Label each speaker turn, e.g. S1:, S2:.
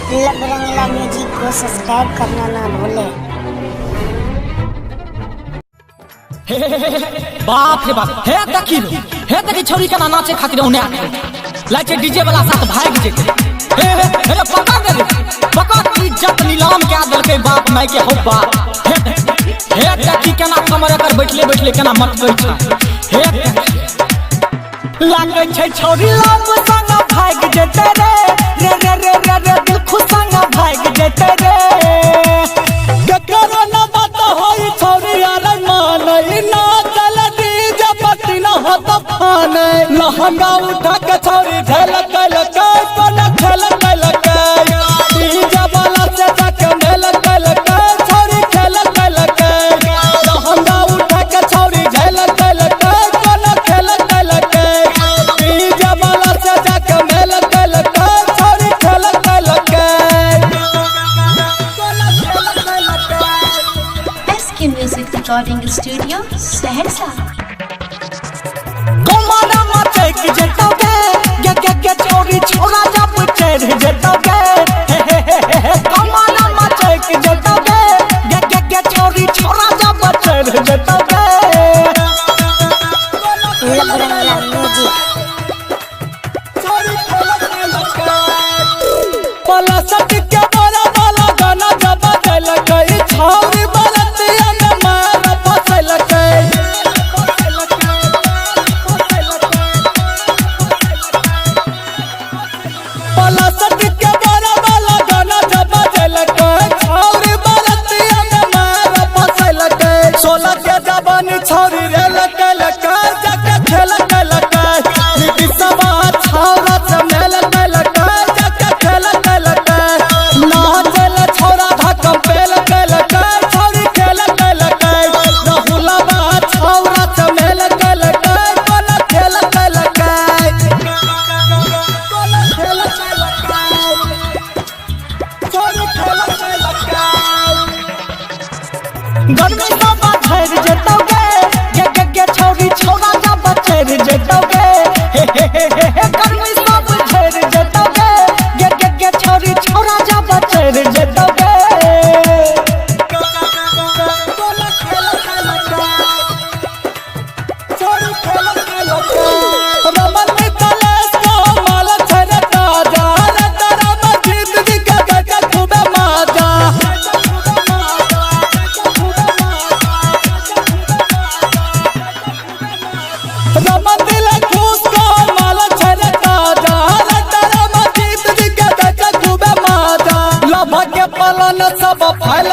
S1: लब रंगीला music को subscribe करना ना भूले।
S2: बाप रे बाप, हे देखी छोरी के नाचे खातिर उन्हें आके लाचे डीजे वाला साथ भाग जेते। हे पकड़ इज्जत नीलाम के दल के बाप माई के हो बाप। हे देखी केना कमर कर बैठले केना मत गई छै। हे लागे छै छोरी लाम संग भाग जेते रे दिल खुश संग भाग जेते रे। ककरो न बात होई छोरी यार मानई ना चल डीजे पति न हो तो फाने लहंगा उठा के छोरी झलक कोन झलक डीजे वाला से जाके मेलक छोरी झलक लहंगा उठा के छोरी झलक कोन झलक डीजे वाला से जाके मेलक छोरी झलक
S3: SK Music Recording Studio, Saharsa.
S2: कमाना मचे के जतोगे गे छोरी छोरा जब चढ़ जतोगे। कमाना मचे के जतोगे गे छोरी छोरा जब चढ़ जतोगे।
S1: लब रंगीला म्यूजिक
S2: पला सट के बोला वाला गाना जब चल गई छौरी बलतिया में मार फसल गई। पला सट के बोला वाला गाना जब चल गई छौरी बलतिया में मार फसल गई। 16 के जवानी छौरी रे लकल जाके खेल निधि सभा छौरा से मेल जाके खेल नाचल छोरा धक्कम पेल छौरी खेल रहुलवा छौरा से मेल कोन खेल गर्मी सब झड़ जतोगे गे छोरी छोरा जब चढ़ जतोगे। गर्मी सब झड़ जतोगे गे छोरी छोरा जब चढ़ जतोगे। रमन कलेश को माल छरता जा रे तारा मस्जिद दी के गजा खूबे माजा। रमन दिल खुश को माल छरता जा रे तारा मस्जिद दी के गजा खूबे माजा। लभ के पलन सब फैल